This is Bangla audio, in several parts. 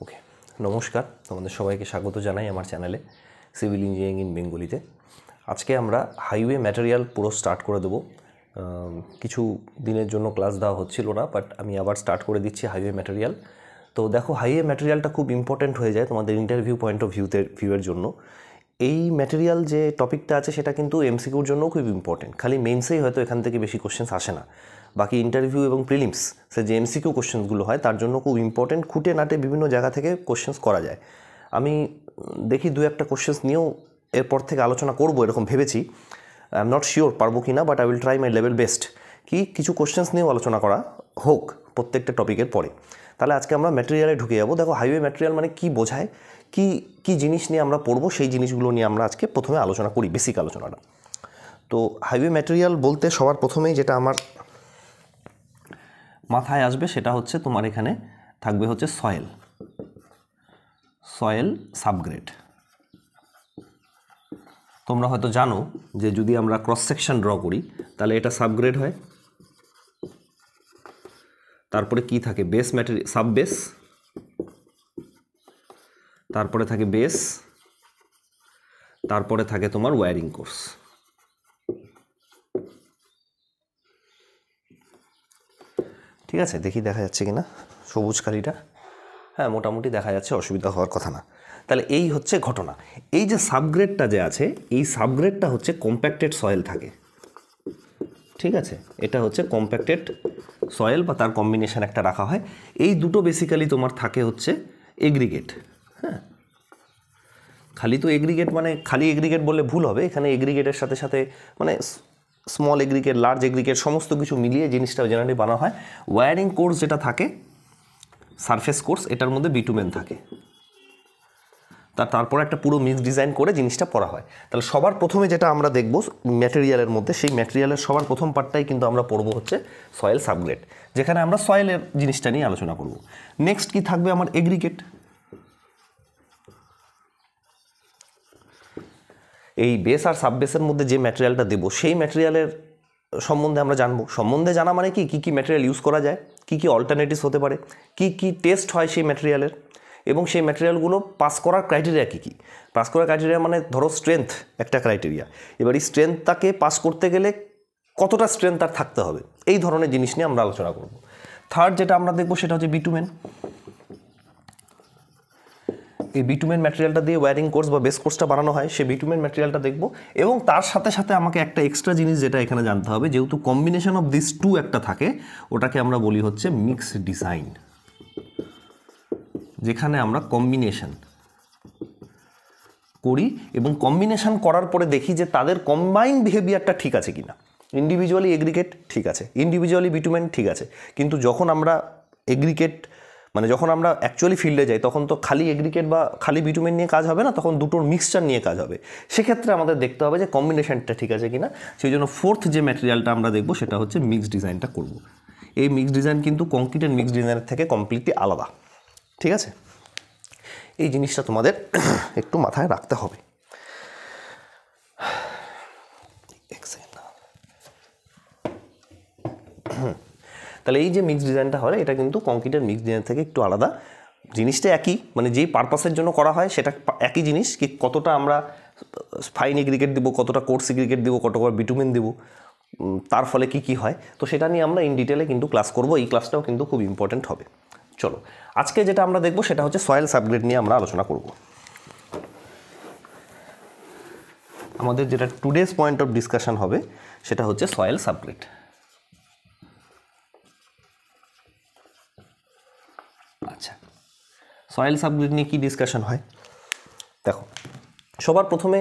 ওকে, নমস্কার, তোমাদের সবাইকে স্বাগত জানাই আমার চ্যানেলে সিভিল ইঞ্জিনিয়ারিং ইন বেঙ্গলিতে। আজকে আমরা হাইওয়ে ম্যাটেরিয়াল পুরো স্টার্ট করে দেবো। কিছু দিনের জন্য ক্লাস দেওয়া হচ্ছিল না, বাট আমি আবার স্টার্ট করে দিচ্ছি হাইওয়ে ম্যাটেরিয়াল। তো দেখো, হাইওয়ে ম্যাটেরিয়ালটা খুব ইম্পর্ট্যান্ট হয়ে যায় তোমাদের ইন্টারভিউ পয়েন্ট অফ ভিউয়ের জন্য। এই ম্যাটেরিয়াল যে টপিকটা আছে সেটা কিন্তু এমসিকিউর জন্য খুব ইম্পর্টেন্ট। খালি মেন্সেই হয়তো এখান থেকে বেশি কোশ্চেন্স আসে না, বাকি ইন্টারভিউ এবং প্রিলিমস সে যে এমসিকিউ কোশ্চেন্সগুলো হয় তার জন্য খুব ইম্পর্টেন্ট। খুঁটে নাটে বিভিন্ন জায়গা থেকে কোশ্চেন্স করা যায়। আমি দেখি দু একটা কোশ্চেন্স নিয়েও এরপর থেকে আলোচনা করবো এরকম ভেবেছি। আই এম নট শিওর পারবো কি না, but I will try my level best কি কিছু কোশ্চেন্স নিয়েও আলোচনা করা হোক প্রত্যেকটা টপিকের পরে। তাহলে আজকে আমরা ম্যাটেরিয়ালে ঢুকে যাবো। দেখো, হাইওয়ে ম্যাটেরিয়াল মানে কী বোঝায়, কি জিনিস নিয়ে আমরা পড়বো, সেই জিনিসগুলো নিয়ে আমরা আজকে প্রথমে আলোচনা করি, বেসিক আলোচনাটা। তো হাইওয়ে ম্যাটেরিয়াল বলতে সবার প্রথমেই যেটা আমার মাথায় আসবে সেটা হচ্ছে তোমার এখানে থাকবে হচ্ছে সয়েল সাবগ্রেড। তোমরা হয়তো জানো যে যদি আমরা ক্রস সেকশন ড্র করি তাহলে এটা সাবগ্রেড হয়। তারপরে কি থাকে, বেস ম্যাটেরিয়াল, সাব বেস, তারপরে থাকে বেস, তারপরে থাকে তোমার ওয়্যারিং কোর্স। ঠিক আছে, দেখি দেখা যাচ্ছে কিনা সবুজ কালিটা। হ্যাঁ, মোটামুটি দেখা যাচ্ছে, অসুবিধা হওয়ার কথা না। তাহলে এই হচ্ছে ঘটনা। এই যে সাবগ্রেডটা যে আছে, এই সাবগ্রেডটা হচ্ছে কম্প্যাক্টেড সয়েল থাকে। ঠিক আছে, এটা হচ্ছে কম্প্যাক্টেড সয়েল বা তার কম্বিনেশন একটা রাখা হয়। এই দুটো বেসিক্যালি তোমার থাকে হচ্ছে এগ্রিগেট। হ্যাঁ, খালি তো এগ্রিগেট মানে খালি এগ্রিগেট বললে ভুল হবে। এখানে এগ্রিগেটের সাথে সাথে মানে স্মল এগ্রিগেট, লার্জ এগ্রিগেট সমস্ত কিছু মিলিয়ে জিনিসটা জেনারেলি বানা হয়। ওয়্যারিং কোর্স যেটা থাকে, সারফেস কোর্স, এটার মধ্যে বিটুমেন থাকে। তারপর একটা পুরো মিক্স ডিজাইন করে জিনিসটা পড়া হয়। তাহলে সবার প্রথমে যেটা আমরা দেখব ম্যাটেরিয়ালের মধ্যে, সেই ম্যাটেরিয়ালের সবার প্রথম পার্টটাই কিন্তু আমরা পড়বো হচ্ছে সয়েল সাবগ্রেড, যেখানে আমরা সয়েলের জিনিসটা নিয়ে আলোচনা করব। নেক্সট কি থাকবে আমার এগ্রিগেট। এই বেস আর সাববেসের মধ্যে যে ম্যাটেরিয়ালটা দেবো সেই ম্যাটেরিয়ালের সম্বন্ধে আমরা জানবো। সম্বন্ধে জানা মানে কি ম্যাটেরিয়াল ইউজ করা যায়, কি অল্টারনেটিভস হতে পারে, কি টেস্ট হয় সেই ম্যাটেরিয়ালের, এবং সেই ম্যাটেরিয়ালগুলো পাস করার ক্রাইটেরিয়া কী। পাস করার ক্রাইটেরিয়া মানে ধরো স্ট্রেংথ একটা ক্রাইটেরিয়া। এবার এই স্ট্রেংথটাকে পাস করতে গেলে কতটা স্ট্রেংথ তার থাকতে হবে, এই ধরনের জিনিস নিয়ে আমরা আলোচনা করব। থার্ড যেটা আমরা দেখবো সেটা হচ্ছে বিটুমেন। এই বিটুমেন ম্যাটেরিয়ালটা দিয়ে ওয়্যারিং কোর্স বা বেস কোর্সটা বানানো হয়, সেই বিটুমেন ম্যাটেরিয়ালটা দেখব। এবং তার সাথে সাথে আমাকে একটা এক্সট্রা জিনিস যেটা এখানে জানতে হবে, যেহেতু কম্বিনেশন অফ দিস টু একটা থাকে, ওটাকে আমরা বলি হচ্ছে মিক্স ডিজাইন, যেখানে আমরা কম্বিনেশন করি এবং কম্বিনেশন করার পরে দেখি যে তাদের কম্বাইন বিহেভিয়ারটা ঠিক আছে কিনা। ইন্ডিভিজুয়ালি এগ্রিগেট ঠিক আছে, ইন্ডিভিজুয়ালি বিটুমেন ঠিক আছে, কিন্তু যখন আমরা এগ্রিগেট মানে যখন আমরা অ্যাকচুয়ালি ফিল্ডে যাই তখন তো খালি এগ্রিগেট বা খালি বিটুমেন নিয়ে কাজ হবে না, তখন দুটোর মিক্সচার নিয়ে কাজ হবে। সেক্ষেত্রে আমাদের দেখতে হবে যে কম্বিনেশনটা ঠিক আছে কিনা। সেই জন্য ফোর্থ যে ম্যাটেরিয়ালটা আমরা দেখব সেটা হচ্ছে মিক্সড ডিজাইনটা করব। এই মিক্সড ডিজাইন কিন্তু কংক্রিটের মিক্সড ডিজাইনের থেকে কমপ্লিটলি আলাদা। ঠিক আছে, এই জিনিসটা তোমাদের একটু মাথায় রাখতে হবে। তাহলে এই যে মিক্স ডিজাইনটা হয়, এটা কিন্তু কংক্রিটের মিক্স ডিজাইন থেকে একটু আলাদা। জিনিসটা একই, মানে যেই পারপাসের জন্য করা হয় সেটা একই জিনিস, কি কতটা আমরা ফাইন এগ্রিগেট দেবো, কতটা কোর্স এগ্রিগেট দেবো, কতটা বিটুমেন দেবো, তার ফলে কি হয়, তো সেটা নিয়ে আমরা ইন ডিটেলে কিন্তু ক্লাস করব। এই ক্লাসটাও কিন্তু খুব ইম্পর্টেন্ট হবে। চলো, আজকে যেটা আমরা দেখবো সেটা হচ্ছে সয়েল সাবগ্রেড নিয়ে আমরা আলোচনা করব। আমাদের যেটা টুডেজ পয়েন্ট অফ ডিসকাশন হবে সেটা হচ্ছে সয়েল সাবগ্রেড। আচ্ছা, সয়েল সাবগ্রেড নিয়ে কী ডিসকাশন হয় দেখো। সবার প্রথমে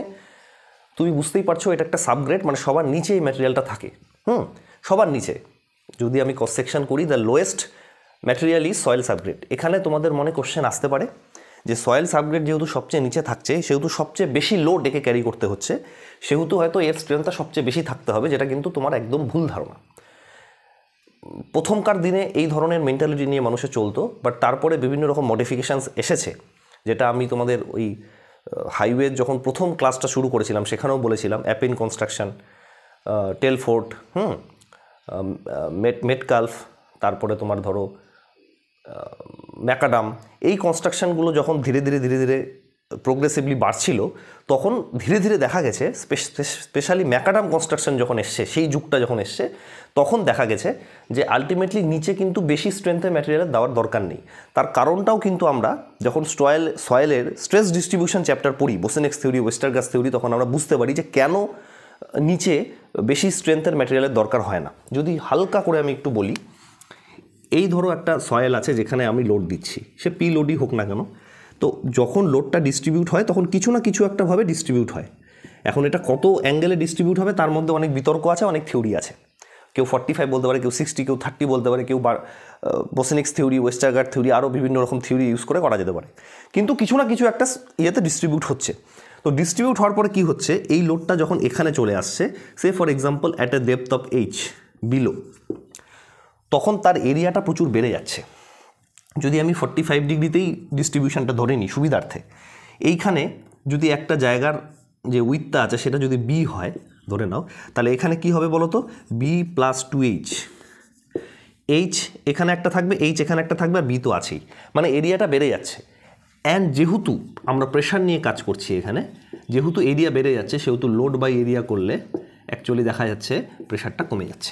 তুমি বুঝতেই পারছো এটা একটা সাবগ্রেড, মানে সবার নিচে এই ম্যাটেরিয়ালটা থাকে। সবার নিচে যদি আমি ক্রস সেকশন করি, the lowest material is soil subgrade. এখানে তোমাদের মনে কোশ্চেন আসতে পারে যে সয়েল সাবগ্রেড যেহেতু সবচেয়ে নিচে থাকছে, সেহেতু সবচেয়ে বেশি লোড একে ক্যারি করতে হচ্ছে, সেহেতু হয়তো এর স্ট্রেংথটা সবচেয়ে বেশি থাকতে হবে, যেটা কিন্তু তোমার একদম ভুল ধারণা। প্রথমকার দিনে এই ধরনের মেন্টালিটি নিয়ে মানুষে চলতো, বাট তারপরে বিভিন্ন রকম মডিফিকেশানস এসেছে, যেটা আমি তোমাদের ওই হাইওয়ে যখন প্রথম ক্লাসটা শুরু করেছিলাম সেখানেও বলেছিলাম। অ্যাপিন কনস্ট্রাকশন, টেলফোর্ট, মেটকালফ, তারপরে তোমার ধরো ম্যাকাডাম, এই কনস্ট্রাকশনগুলো যখন ধীরে ধীরে প্রোগ্রেসিভলি বাড়ছিল, তখন ধীরে ধীরে দেখা গেছে স্পেশালি ম্যাকাডাম কনস্ট্রাকশন যখন এসছে, সেই যুগটা যখন এসছে, তখন দেখা গেছে যে আলটিমেটলি নিচে কিন্তু বেশি স্ট্রেংথের ম্যাটেরিয়ালের দেওয়ার দরকার নেই। তার কারণটাও কিন্তু আমরা যখন সয়েলের স্ট্রেস ডিস্ট্রিবিউশন চ্যাপ্টার পড়ি, বোসেনেক্স থিওরি, ওয়েস্টারগাস থিওরি, তখন আমরা বুঝতে পারি যে কেন নিচে বেশি স্ট্রেংথের ম্যাটেরিয়ালের দরকার হয় না। যদি হালকা করে আমি একটু বলি, এই ধরো একটা সয়েল আছে যেখানে আমি লোড দিচ্ছি, সে পি লোডই হোক না কেন, তো যখন লোডটা ডিস্ট্রিবিউট হয় তখন কিছু না কিছু একটাভাবে ডিস্ট্রিবিউট হয়। এখন এটা কত অ্যাঙ্গেলে ডিস্ট্রিবিউট হবে তার মধ্যে অনেক বিতর্ক আছে, অনেক থিওরি আছে। কেউ 45 বলতে পারে, কেউ 60, কেউ 30 বলতে পারে, কেউ বোসেনিক্স থিওরি, ওয়েস্টারগার্ড থিওরি, আরও বিভিন্ন রকম থিওরি ইউজ করে করা যেতে পারে। কিন্তু কিছু না কিছু একটা ইয়েতে ডিস্ট্রিবিউট হচ্ছে। তো ডিস্ট্রিবিউট হওয়ার পরে কী হচ্ছে, এই লোডটা যখন এখানে চলে আসছে, say for example at a depth of H below, তখন তার এরিয়াটা প্রচুর বেড়ে যাচ্ছে। যদি আমি 45 ডিগ্রিতেই ডিস্ট্রিবিউশনটা ধরে নিই সুবিধার্থে, এইখানে যদি একটা জায়গার যে উইথটা আছে সেটা যদি বি হয় ধরে নাও, তাহলে এখানে কি হবে বলো তো, বি প্লাস 2H, এইচ এখানে একটা থাকবে, এইচ এখানে একটা থাকবে, আর বি তো আছেই, মানে এরিয়াটা বেড়ে যাচ্ছে। অ্যান্ড যেহেতু আমরা প্রেশার নিয়ে কাজ করছি এখানে, যেহেতু এরিয়া বেড়ে যাচ্ছে, সেহেতু লোড বাই এরিয়া করলে অ্যাকচুয়ালি দেখা যাচ্ছে প্রেশারটা কমে যাচ্ছে।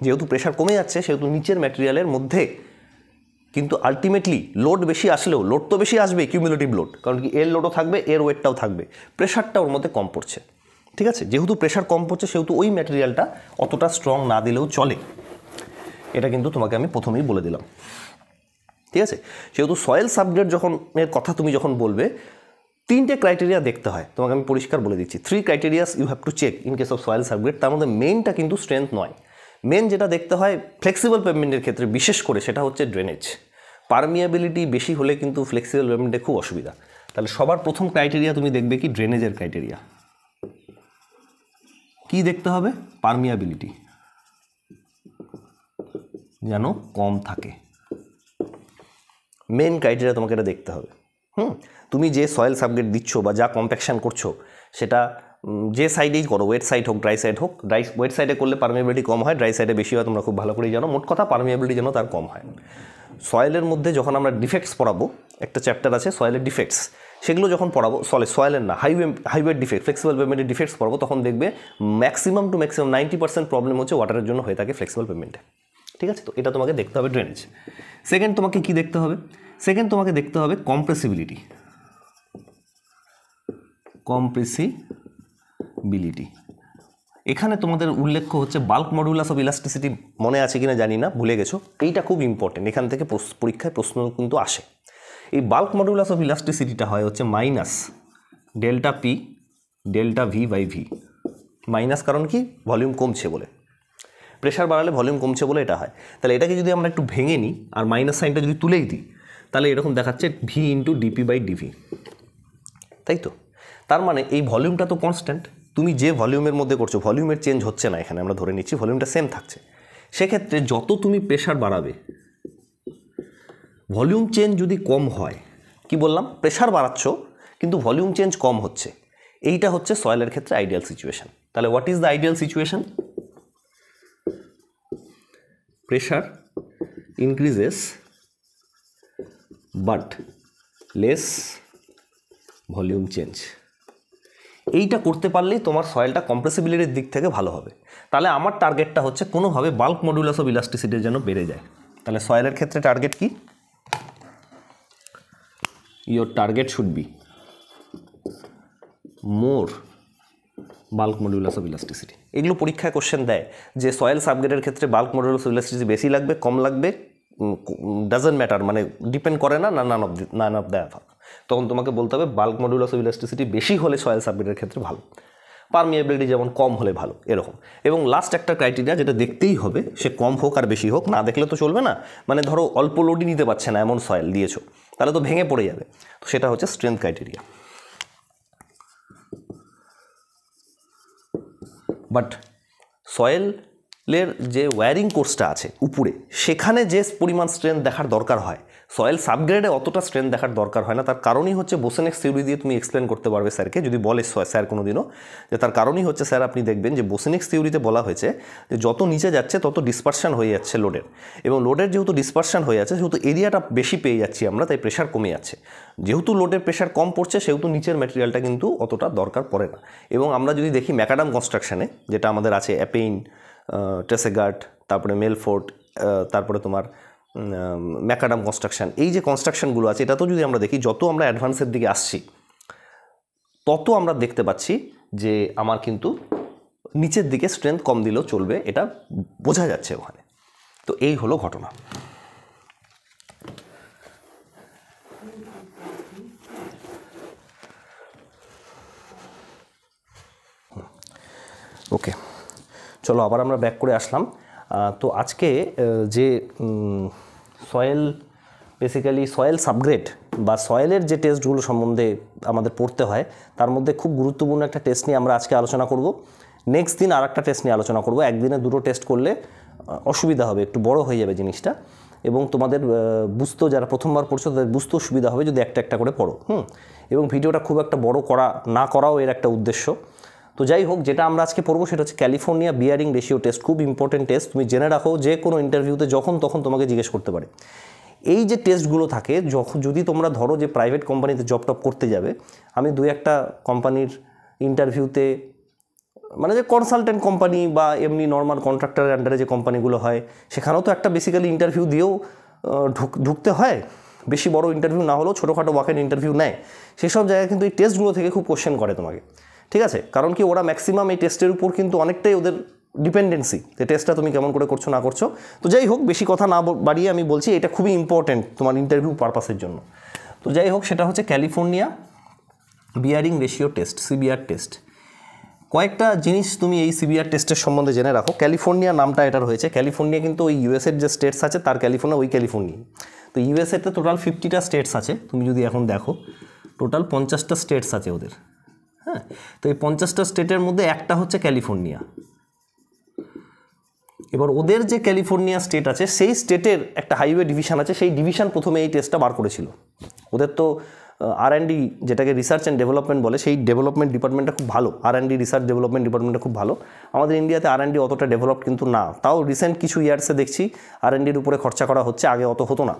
যেহেতু প্রেশার কমে যাচ্ছে, সেহেতু নিচের ম্যাটেরিয়ালের মধ্যে কিন্তু আলটিমেটলি লোড বেশি আসলেও, লোড তো বেশি আসবে, কিউমুলেটিভ লোড, কারণ কি এর লোডও থাকবে, এর ওয়েটটাও থাকবে, প্রেশারটা ওর মধ্যে কম পড়ছে। ঠিক আছে, যেহেতু প্রেশার কম পড়ছে, সেহেতু ওই ম্যাটেরিয়ালটা অতটা স্ট্রং না দিলেও চলে। এটা কিন্তু তোমাকে আমি প্রথমেই বলে দিলাম। ঠিক আছে, সেহেতু সয়েল সাবগ্রেড যখন এর কথা তুমি যখন বলবে, 3টে ক্রাইটেরিয়া দেখতে হয়, তোমাকে আমি পরিষ্কার বলে দিচ্ছি। 3 criterias you have to check in case of soil subgrade. তার মধ্যে মেনটা কিন্তু স্ট্রেংথ নয়, মেন যেটা দেখতে হয় ফ্লেক্সিবল পেভমেন্টের ক্ষেত্রে বিশেষ করে, সেটা হচ্ছে ড্রেনেজ। পারমিয়াবিলিটি বেশি হলে কিন্তু ফ্লেক্সিবল পেভমেন্টে খুব অসুবিধা। তাহলে সবার প্রথম ক্রাইটেরিয়া তুমি দেখবে কি, ড্রেনেজের ক্রাইটেরিয়া। কি দেখতে হবে, পারমিয়াবিলিটি যেন কম থাকে, মেন ক্রাইটেরিয়া তোমাকে এটা দেখতে হবে। তুমি যে সয়েল সাবগ্রেড দিচ্ছ বা যা কম্প্যাকশান করছো, সেটা যে সাইডেই করো, ওয়েট সাইড হোক, ড্রাই সাইড হোক, ওয়েট সাইডে করলে পারমিয়াবিলিটি কম হয়, ড্রাই সাইডে বেশি হয়, তোমরা খুব ভালো করেই জানো। মোট কথা পারমিয়াবিলিটি যেন তার কম হয়। সয়েলের মধ্যে যখন আমরা ডিফেক্টস পড়াবো, একটা চ্যাপ্টার আছে সয়েলের ডিফেক্টস, সেগুলো যখন পড়াবো, সয়েলের না, হাইওয়ের ডিফেক্ট, ফ্লেক্সিবল পেভমেন্টের ডিফেক্টস পড়াবো, তখন দেখবে ম্যাক্সিমাম 90% প্রবলেম হচ্ছে ওয়াটারের জন্য হয়ে থাকে ফ্লেক্সিবল পেভমেন্টে। ঠিক আছে, তো এটা তোমাকে দেখতে হবে ড্রেনেজ। সেকেন্ড তোমাকে কি দেখতে হবে, সেকেন্ড তোমাকে দেখতে হবে কম্প্রেসিবিলিটি। কম্প্রেসিবিলিটি এখানে তোমাদের উল্লেখ্য হচ্ছে বাল্ক মডুলাস অফ ইলাস্টিসিটি, মনে আছে কিনা জানি না, ভুলে গেছো, এইটা খুব ইম্পর্টেন্ট, এখান থেকে পরীক্ষায় প্রশ্ন কিন্তু আসে। এই বাল্ক মডুলাস অফ ইলাস্টিসিটিটা হয় হচ্ছে minus delta P delta V by V. Minus কারণ কি, ভলিউম কমছে বলে, প্রেশার বাড়ালে ভলিউম কমছে বলে এটা হয়। তাহলে এটাকে যদি আমরা একটু ভেঙে নিই আর মাইনাস সাইনটা যদি তুলেই দিই, তাহলে এরকম দেখাচ্ছে V into DP by DV, তাই তো। তার মানে এই ভলিউমটা তো কনস্ট্যান্ট, তুমি যে ভলিউমের মধ্যে করছো, ভলিউমের চেঞ্জ হচ্ছে না, এখানে আমরা ধরে নিচ্ছি ভলিউমটা সেম থাকছে। সেক্ষেত্রে যত তুমি প্রেশার বাড়াবে, ভলিউম চেঞ্জ যদি কম হয়, কি বললাম, প্রেশার বাড়াচ্ছ কিন্তু ভলিউম চেঞ্জ কম হচ্ছে, এইটা হচ্ছে সয়েলের ক্ষেত্রে আইডিয়াল সিচুয়েশন। তাহলে what is the ideal situation, pressure increases but less volume change. এইটা করতে পারলেই তোমার সয়েলটা কম্প্রেসিবিলিটির দিক থেকে ভালো হবে। তাহলে আমার টার্গেটটা হচ্ছে কোনোভাবে বাল্ক মডুলাস অফ ইলাস্টিসিটি যেন বেড়ে যায়। তাহলে সয়েলের ক্ষেত্রে টার্গেট কি, your target should be more bulk modulus of elasticity. এগুলো পরীক্ষায় কোশ্চেন দেয় যে সয়েল সাবগ্রেডের ক্ষেত্রে বাল্ক মডুলাস অফ ইলাস্টিসিটি বেশি লাগবে, কম লাগবে, ডাজন্ট ম্যাটার, মানে ডিপেন্ড করে না, নান অফ দ্য অ্যাভাব। তখন তোমাকে বলতে হবে বাল্ক মডুলাস অফ ইলাস্টিসিটি বেশি হলে সয়েল সাবগ্রেডের ক্ষেত্রে ভালো, পারমিয়াবিলিটি যেমন কম হলে ভালো, এরকম। এবং লাস্ট একটা ক্রাইটেরিয়া যেটা দেখতেই হবে, সে কম হোক আর বেশি হোক, না দেখলে তো চলবে না। মানে ধরো অল্প লোডই নিতে পারছে না এমন সয়েল দিয়েছো, তাহলে তো ভেঙে পড়ে যাবে, তো সেটা হচ্ছে স্ট্রেংথ ক্রাইটেরিয়া। বাট সয়েল সয়েলের যে ওয়্যারিং কোর্সটা আছে উপরে, সেখানে যে পরিমাণ স্ট্রেংথ দেখার দরকার হয়, সয়েল সাবগ্রেডে অতটা স্ট্রেংথ দেখার দরকার হয় না। তার কারণই হচ্ছে বোসেনিক্স থিওরি দিয়ে তুমি এক্সপ্লেন করতে পারবে স্যারকে, যদি বলে স্যার কোনো দিনও, যে তার কারণই হচ্ছে স্যার আপনি দেখবেন যে বোসেনিক্স থিওরিতে বলা হয়েছে যে যত নিচে যাচ্ছে তত ডিসপারশন হয়ে যাচ্ছে লোডের, এবং লোডের যেহেতু ডিসপারশন হয়ে যাচ্ছে সেহেতু এরিয়াটা বেশি পেয়ে যাচ্ছি আমরা, তাই প্রেশার কমে যাচ্ছে। যেহেতু লোডের প্রেশার কম পড়ছে সেহেতু নিচের ম্যাটেরিয়ালটা কিন্তু অতটা দরকার পড়ে না। এবং আমরা যদি দেখি ম্যাকাডাম কনস্ট্রাকশানে যেটা আমাদের আছে, অ্যাপেইন, ট্রেসেগার্ট, তারপরে মেলফোর্ট, তারপরে তোমার ম্যাকাডাম কনস্ট্রাকশান, এই যে কনস্ট্রাকশানগুলো আছে, এটা তো যদি আমরা দেখি যত আমরা অ্যাডভান্সের দিকে আসছি তত আমরা দেখতে পাচ্ছি যে আমার কিন্তু নিচের দিকে স্ট্রেংথ কম দিলেও চলবে, এটা বোঝা যাচ্ছে ওখানে। তো এই হলো ঘটনা। ওকে, চলো আবার আমরা ব্যাক করে আসলাম। তো আজকে যে সয়েল, বেসিক্যালি সয়েল সাবগ্রেড বা সয়েলের যে টেস্টগুলো সম্বন্ধে আমাদের পড়তে হয়, তার মধ্যে খুব গুরুত্বপূর্ণ একটা টেস্ট নিয়ে আমরা আজকে আলোচনা করব। নেক্সট দিন আর একটা টেস্ট নিয়ে আলোচনা করব। একদিনে দুটো টেস্ট করলে অসুবিধা হবে, একটু বড় হয়ে যাবে জিনিসটা, এবং তোমাদের বুঝতেও, যারা প্রথমবার পড়ছো তাদের বুঝতেও সুবিধা হবে যদি একটা একটা করে পড়ো। এবং ভিডিওটা খুব একটা বড় না করাও এর একটা উদ্দেশ্য। তো যাই হোক, যেটা আমরা আজকে পড়বো সেটা হচ্ছে ক্যালিফোর্নিয়া বিয়ারিং রেশিও টেস্ট। খুব ইম্পর্টেন্ট টেস্ট, তুমি জেনে রাখো, যে কোনো ইন্টারভিউতে যখন তখন তোমাকে জিজ্ঞেস করতে পারে। এই যে টেস্টগুলো থাকে, যদি তোমরা ধরো যে প্রাইভেট কোম্পানিতে জব টপ করতে যাবে, আমি দু একটা কোম্পানির ইন্টারভিউতে, মানে যে কনসালটেন্ট কোম্পানি বা এমনি নর্মাল কন্ট্রাক্টরের আন্ডারে যে কোম্পানিগুলো হয়, সেখানেও তো একটা বেসিক্যালি ইন্টারভিউ দিয়েও ঢুকতে হয়। বেশি বড় ইন্টারভিউ না হলেও ছোটোখাটো ওয়াকেন ইন্টারভিউ নেয়। সেসব জায়গায় কিন্তু এই টেস্টগুলো থেকে খুব কোশ্চেন করে তোমাকে, ঠিক আছে? কারণ কি, ওরা ম্যাক্সিমাম এই টেস্টের উপর কিন্তু অনেকটাই ওদের ডিপেন্ডেন্সি, যে টেস্টটা তুমি কেমন করে করছো না করছো। তো যাই হোক, বেশি কথা না বাড়িয়ে আমি বলছি, এটা খুবই ইম্পর্টেন্ট তোমার ইন্টারভিউ পারপাসের জন্য। তো যাই হোক, সেটা হচ্ছে California bearing ratio test, CBR test. কয়েকটা জিনিস তুমি এই সিবিআর টেস্টের সম্বন্ধে জেনে রাখো। ক্যালিফোর্নিয়া নামটা এটার হয়েছে, ক্যালিফোর্নিয়া কিন্তু ওই ইউএসের যে স্টেটস আছে তার ক্যালিফোর্নিয়া, ওই ক্যালিফোর্নিয়া। তো ইউএসএতে টোটাল 50টা স্টেটস আছে, তুমি যদি এখন দেখো টোটাল 50টা স্টেটস আছে ওদের। হ্যাঁ, তো এই 50টা স্টেটের মধ্যে একটা হচ্ছে ক্যালিফোর্নিয়া। এবার ওদের যে ক্যালিফোর্নিয়া স্টেট আছে, সেই স্টেটের একটা হাইওয়ে ডিভিশন আছে, সেই ডিভিশন প্রথমে এই টেস্টটা বার করেছিল। ওদের তো R&D, যেটাকে রিসার্চ অ্যান্ড ডেভেলপমেন্ট বলে, সেই ডেভেলপমেন্ট ডিপার্টমেন্টটা খুব ভালো। R&D রিসার্চ ডেভেলপমেন্ট ডিপার্টমেন্টটা খুব ভালো। আমাদের ইন্ডিয়াতে R&D অতটা ডেভেলপড কিন্তু না, তাও রিসেন্ট কিছু ইয়ার্সে দেখছি R&Dর উপরে খরচা করা হচ্ছে, আগে অত হতো না।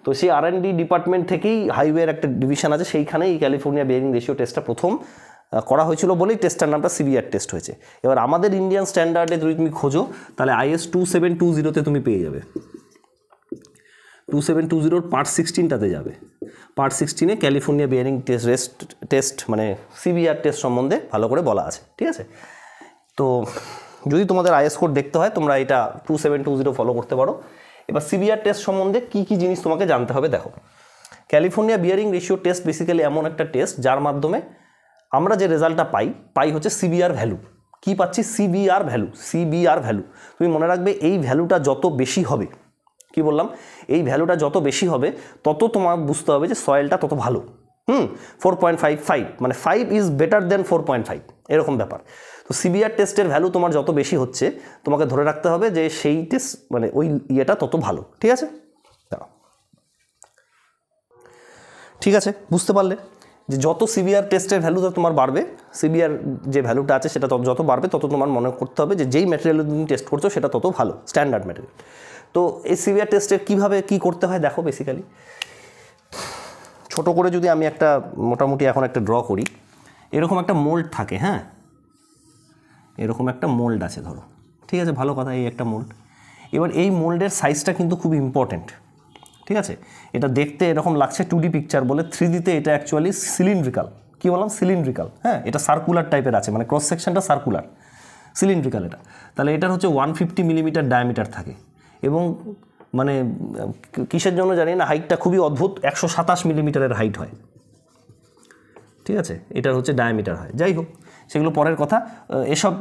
তো সেই R&D ডিপার্টমেন্ট থেকেই হাইওয়ের একটা ডিভিশন আছে, সেইখানেই এই ক্যালিফোর্নিয়া বিয়ারিং রেশিও টেস্টটা প্রথম করা হয়েছিল বলেই টেস্টটার নামটা সিবিআর টেস্ট হয়েছে। এবার আমাদের ইন্ডিয়ান স্ট্যান্ডার্ডে যদি তুমি খোঁজো, তাহলে IS 2720-তে তুমি পেয়ে যাবে। 2720 পার্ট 16টাতে যাবে। পার্ট 16-এ ক্যালিফোর্নিয়া বিয়ারিং টেস্ট মানে সিবিআর টেস্ট সম্বন্ধে ভালো করে বলা আছে, ঠিক আছে? তো যদি তোমাদের IS কোড দেখতে হয়, তোমরা এটা 2720 ফলো করতে পারো। এবার সিবিআর টেস্ট সম্বন্ধে কী কী জিনিস তোমাকে জানতে হবে দেখো। California bearing ratio test basically এমন একটা টেস্ট যার মাধ্যমে আমরা যে রেজাল্টটা পাই হচ্ছে সিবিআর ভ্যালু। কী পাচ্ছি? CBR value. তুমি মনে রাখবে, এই ভ্যালুটা যত বেশি হবে, কি বললাম, এই ভ্যালুটা যত বেশি হবে তত তোমার বুঝতে হবে যে সয়েলটা তত ভালো। 4.55, মানে 5 ইজ বেটার দেন 4.5, এরকম ব্যাপার। তো সিবিআর টেস্টের ভ্যালু তোমার যত বেশি হচ্ছে, তোমাকে ধরে রাখতে হবে যে সেই টেস্ট, মানে ওই ইয়েটা তত ভালো, ঠিক আছে? ঠিক আছে, বুঝতে পারলে যে যত সিবিআর টেস্টের ভ্যালুটা তোমার বাড়বে, সিবিআর যে ভ্যালুটা আছে সেটা যত বাড়বে, তত তোমার মনে করতে হবে যে যেই ম্যাটেরিয়াল তুমি টেস্ট করছো সেটা তত ভালো, স্ট্যান্ডার্ড ম্যাটেরিয়াল। তো এই সিবিআর টেস্টের কীভাবে কী করতে হয় দেখো। বেসিক্যালি ছোট করে যদি আমি একটা মোটামুটি এখন একটা ড্র করি, এরকম একটা মোল্ড থাকে। হ্যাঁ, এরকম একটা মোল্ড আছে ধরো, ঠিক আছে, ভালো কথা, এই একটা মোল্ড। এবার এই মোল্ডের সাইজটা কিন্তু খুব ইম্পর্টেন্ট, ঠিক আছে? এটা দেখতে এরকম লাগছে 2D পিকচার বলে, 3Dতে এটা অ্যাকচুয়ালি সিলিন্ড্রিক্যাল। কী বললাম? সিলিন্ড্রিক্যাল। হ্যাঁ, এটা সার্কুলার টাইপের আছে, মানে ক্রস সেকশনটা সার্কুলার, সিলিন্ড্রিক্যাল এটা। তাহলে এটার হচ্ছে 150 মিলিমিটার ডায়ামিটার থাকে, এবং মানে কিসের জন্য জানি না, হাইটটা খুবই অদ্ভুত, 127 মিলিমিটারের হাইট হয়, ঠিক আছে? এটার হচ্ছে ডায়ামিটার হয়। যাই হোক, সেগুলো পরের কথা, এসব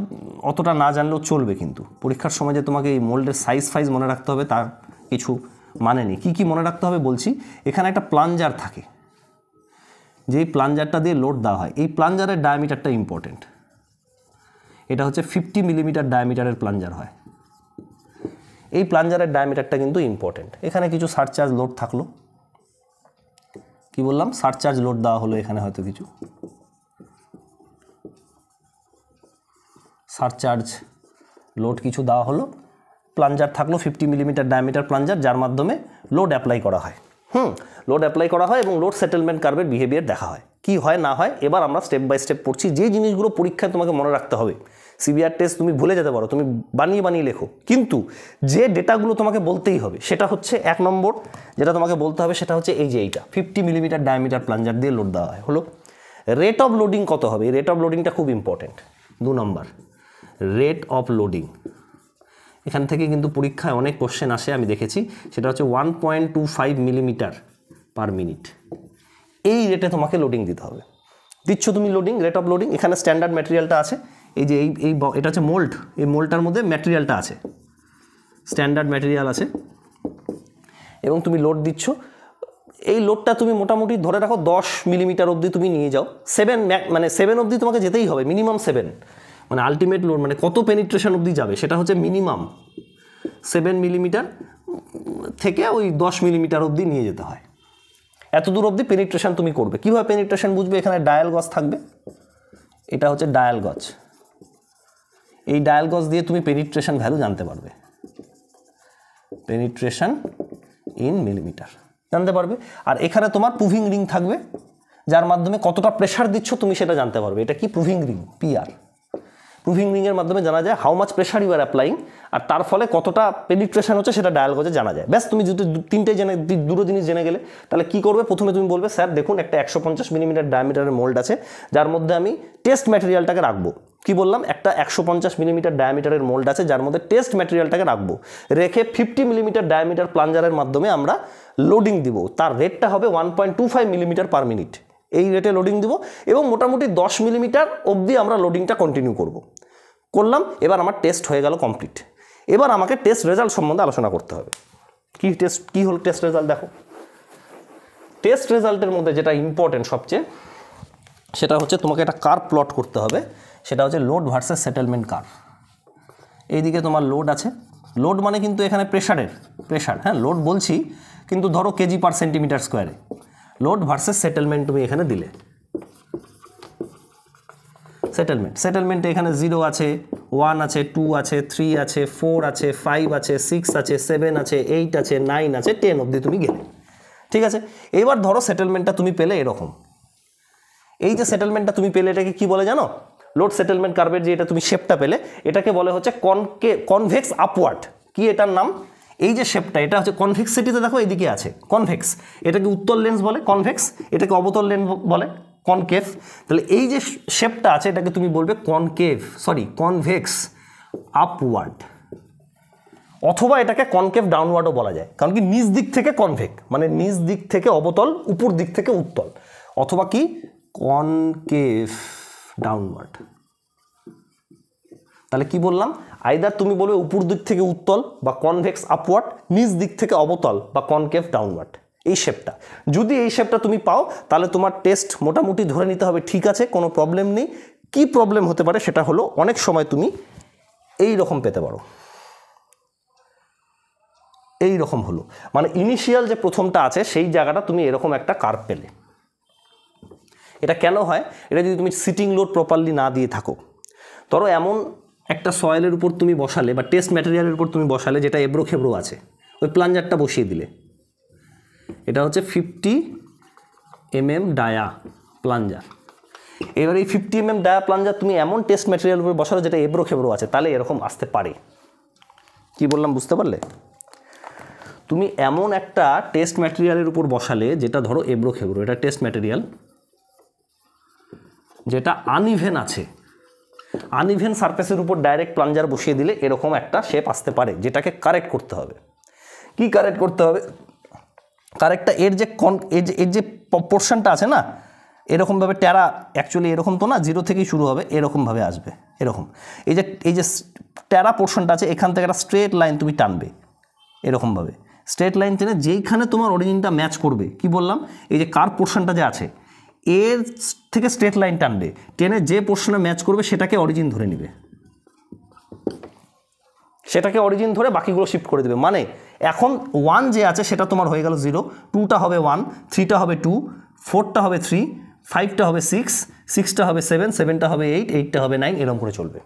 অতটা না জানলেও চলবে, কিন্তু পরীক্ষার সময় যে তোমাকে এই মোল্ডের সাইজ মনে রাখতে হবে তার কিছু মানে নেই। কী মনে রাখতে হবে বলছি, এখানে একটা প্লাঞ্জার থাকে, যেই প্লাঞ্জারটা দিয়ে লোড দেওয়া হয়, এই প্লাঞ্জারের ডায়ামিটারটা ইম্পর্টেন্ট। এটা হচ্ছে 50 মিলিমিটার ডায়ামিটারের প্লাঞ্জার হয়, এই প্লাঞ্জারের ডায়ামিটারটা কিন্তু ইম্পর্টেন্ট। এখানে কিছু সারচার্জ লোড থাকলো, কি বললাম, সারচার্জ লোড দেওয়া হলো, এখানে হয়তো কিছু সারচার্জ লোড কিছু দেওয়া হলো, প্লাঞ্জার থাকলো 50 মিলিমিটার ডায়ামিটার প্লাঞ্জার, যার মাধ্যমে লোড অ্যাপ্লাই করা হয়। লোড অ্যাপ্লাই করা হয় এবং লোড সেটেলমেন্ট কার্ভের বিহেভিয়ার দেখা হয়, কি হয় না হয়। এবার আমরা স্টেপ বাই স্টেপ পড়ছি, যে জিনিসগুলো পরীক্ষায় তোমাকে মনে রাখতে হবে। সিবিআর টেস্ট তুমি ভুলে যেতে পারো, তুমি বানিয়ে বানিয়ে লেখো, কিন্তু যে ডেটাগুলো তোমাকে বলতেই হবে সেটা হচ্ছে 1 নম্বর যেটা তোমাকে বলতে হবে সেটা হচ্ছে এই যে এইটা 50 মিলিমিটার ডায়ামিটার প্লাঞ্জার দিয়ে লোড দেওয়া হয়। হলো রেট অফ লোডিং কত হবে, এই রেট অফ লোডিংটা খুব important. 2 number rate of loading, এখান থেকে কিন্তু পরীক্ষায় অনেক কোশ্চেন আসে, আমি দেখেছি। সেটা হচ্ছে 1.25 মিলিমিটার পার মিনিট। এই রেটে তোমাকে লোডিং দিতে হবে। দিচ্ছ তুমি লোডিং, রেট অফ লোডিং, এখানে স্ট্যান্ডার্ড ম্যাটেরিয়ালটা আছে, এই যে এই এটা হচ্ছে মোল্ড, এই মোল্ডটার মধ্যে ম্যাটেরিয়ালটা আছে, স্ট্যান্ডার্ড ম্যাটেরিয়াল আছে, এবং তুমি লোড দিচ্ছ। এই লোডটা তুমি মোটামুটি ধরে রাখো 10 মিলিমিটার অবধি তুমি নিয়ে যাও। 7 অবধি তোমাকে যেতেই হবে, মিনিমাম 7, মানে আলটিমেট লোড মানে কত পেনিট্রেশন অবধি যাবে সেটা হচ্ছে মিনিমাম 7 মিলিমিটার থেকে ওই 10 মিলিমিটার অবধি নিয়ে যেতে হয়। এত দূর অবধি পেনিট্রেশন তুমি করবে। কীভাবে পেনিট্রেশন বুঝবে, এখানে ডায়াল গজ থাকবে, এটা হচ্ছে ডায়াল গজ, এই ডায়াল গজ দিয়ে তুমি পেনিট্রেশন ভ্যালু জানতে পারবে, পেনিট্রেশন ইন মিলিমিটার জানতে পারবে। আর এখানে তোমার প্রুভিং রিং থাকবে, যার মাধ্যমে কতটা প্রেশার দিচ্ছ তুমি সেটা জানতে পারবে। এটা কি প্রুভিং রিং, পিআর। প্রুভিং রিংয়ের মাধ্যমে জানা যায় how much pressure you are applying, আর তার ফলে কতটা পেনিট্রেশন হচ্ছে সেটা ডায়াল গজে জানা যায়। ব্যাস, তুমি যদি দুটো জিনিস জেনে গেলে, তাহলে কি করবে, প্রথমে তুমি বলবে স্যার দেখুন একটা 150 মিলিমিটার ডায়ামিটারের মোল্ড আছে, যার মধ্যে আমি টেস্ট ম্যাটেরিয়ালটাকে রাখবো। কি বললাম, একটা 150 মিলিমিটার ডায়ামিটারের মোল্ড আছে, যার মধ্যে টেস্ট ম্যাটেরিয়ালটাকে রাখবো, রেখে 50 মিলিমিটার ডায়ামিটার প্লাঞ্জারের মাধ্যমে আমরা লোডিং দিব। তার রেটটা হবে 1.25 মিলিমিটার পার মিনিট। এই রেটে লোডিং দিব এবং মোটামুটি 10 মিলিমিটার অবধি আমরা লোডিংটা কন্টিনিউ করলাম। এবার আমার টেস্ট হয়ে গেল কমপ্লিট। এবার আমাকে টেস্ট রেজাল্ট সম্বন্ধে আলোচনা করতে হবে। কি হলো টেস্ট রেজাল্ট, দেখো টেস্ট রেজাল্টের মধ্যে যেটা ইম্পর্টেন্ট সবচেয়ে, সেটা হচ্ছে তোমাকে একটা কার্ভ প্লট করতে হবে। সেটা হচ্ছে লোড ভার্সেস সেটেলমেন্ট কার্ভ। এইদিকে তোমার লোড আছে, লোড মানে কিন্তু এখানে প্রেশার, হ্যাঁ লোড বলছি, কিন্তু ধরো কেজি পার সেন্টিমিটার স্কোয়ারে। লোড ভার্সেস সেটেলমেন্ট তুমি এখানে দিলে, সেটেলমেন্টে এখানে 0 আছে, 1 আছে, 2 আছে, 3 আছে, 4 আছে, 5 আছে, 6 আছে, 7 আছে, 8 আছে, 9 আছে, 10 অবধি তুমি গেলে। ঠিক আছে, এবার ধরো সেটেলমেন্টটা তুমি পেলে এরকম। এই যে সেটেলমেন্টটা তুমি পেলে, এটাকে কি বলে জানো, লোড সেটেলমেন্ট কার্ভের যে এটা তুমি শেপটা পেলে, এটাকে বলে হচ্ছে কনভেক্স আপওয়ার্ড। কি এটার নাম, এই যে শেপটা, এটা হচ্ছে কনভেক্সিটিতে দেখো এইদিকে আছে কনভেক্স, এটাকে উত্তল লেন্স বলে কনভেক্স, এটাকে অবতল লেন্স বলে কনকেভ। তাহলে এই যে শেপটা আছে এটাকে তুমি বলবে কনভেক্স আপওয়ার্ড, অথবা এটাকে কনকেভ ডাউনওয়ার্ডও বলা যায়। কারণ কি নিচ দিক থেকে কনভেক, মানে নিচ দিক থেকে অবতল, উপর দিক থেকে উত্তল, অথবা কি কনকেভ ডাউনওয়ার্ড। তাহলে কি বললাম, আইদার তুমি বলবে উপর দিক থেকে উত্তল বা কনভেক্স আপওয়ার্ড, নিচ দিক থেকে অবতল বা কনকেভ ডাউনওয়ার্ড, এই শেপটা। যদি এই শেপটা তুমি পাও তাহলে তোমার টেস্ট মোটামুটি ধরে নিতে হবে ঠিক আছে, কোনো প্রবলেম নেই। কি প্রবলেম হতে পারে সেটা হলো, অনেক সময় তুমি এই রকম পেতে পারো, এই রকম হলো, মানে ইনিশিয়াল যে প্রথমটা আছে সেই জায়গাটা তুমি এরকম একটা কার্ভ পেলে। এটা কেন হয়, এটা যদি তুমি সিটিং লোড প্রপারলি না দিয়ে থাকো, ধরো এমন একটা সয়েলের উপর তুমি বসালে বা টেস্ট ম্যাটেরিয়ালের উপর তুমি বসালে যেটা এবড়ো খেবড়ো আছে, ওই প্লাঞ্জারটা বসিয়ে দিলে, এটা হচ্ছে 50 mm ডায়া প্লাঞ্জার। এবার এই 50 mm ডায়া প্লাঞ্জার তুমি এমন টেস্ট ম্যাটেরিয়াল উপর বসালো যেটা এবড়ো খেবড়ো আছে, তাহলে এরকম আসতে পারে। কি বললাম বুঝতে পারলে, তুমি এমন একটা টেস্ট ম্যাটেরিয়ালের উপর বসালে যেটা ধরো এবড়ো খেবড়ো, এটা টেস্ট ম্যাটেরিয়াল যেটা আনইভেন আছে, আনইভেন সারফেসের উপর ডাইরেক্ট প্লাঞ্জার বসিয়ে দিলে এরকম একটা শেপ আসতে পারে, যেটাকে কারেক্ট করতে হবে। কি কারেক্ট করতে হবে, কারেক্টটা এর যে পোর্শনটা আছে না, এরকমভাবে ট্যারা, অ্যাকচুয়ালি এরকম তো না, 0 থেকেই শুরু হবে, এরকমভাবে আসবে, এরকম। এই যে ট্যারা পোর্শনটা আছে, এখান থেকে একটা স্ট্রেট লাইন তুমি টানবে, এরকমভাবে স্ট্রেট লাইন টেনে যেইখানে তোমার অরিজিনটা ম্যাচ করবে, কি বললাম, এই যে কার্ভ পোর্শনটা যে আছে এর থেকে স্ট্রেট লাইন টানবে, টেনে যে পোর্শনে ম্যাচ করবে সেটাকে অরিজিন ধরে নিবে, সেটাকে অরিজিন ধরে বাকিগুলো শিফট করে দেবে। মানে এখন 1 যে আছে সেটা তোমার হয়ে গেল 0, 2টা হবে 1, 3টা হবে 2, 4টা হবে 3, 5টা হবে 6, 6টা হবে 7, 7টা হবে 8, 8টা হবে 9, এরকম করে চলবে।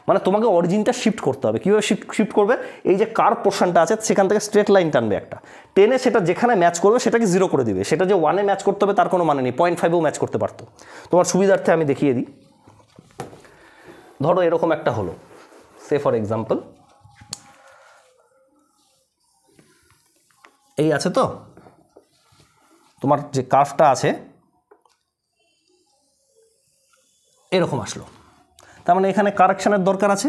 মানে তোমাকে অরিজিনটা শিফট করতে হবে। কীভাবে শিফট করবে? এই যে কার পোর্শনটা আছে সেখান থেকে স্ট্রেট লাইন টানবে একটা, টেনে সেটা যেখানে ম্যাচ করবে সেটাকে 0 করে দিবে। সেটা যে 1-এ ম্যাচ করতে হবে তার কোনো মানে নেই, 0.5-এও ম্যাচ করতে পারতো। তোমার সুবিধার্থে আমি দেখিয়ে দিই। ধরো এরকম একটা হলো, সে ফর এক্সাম্পল এই আছে, তো তোমার যে কার্ভটা আছে এরকম আসলো, তার মানে এখানে কারেকশানের দরকার আছে।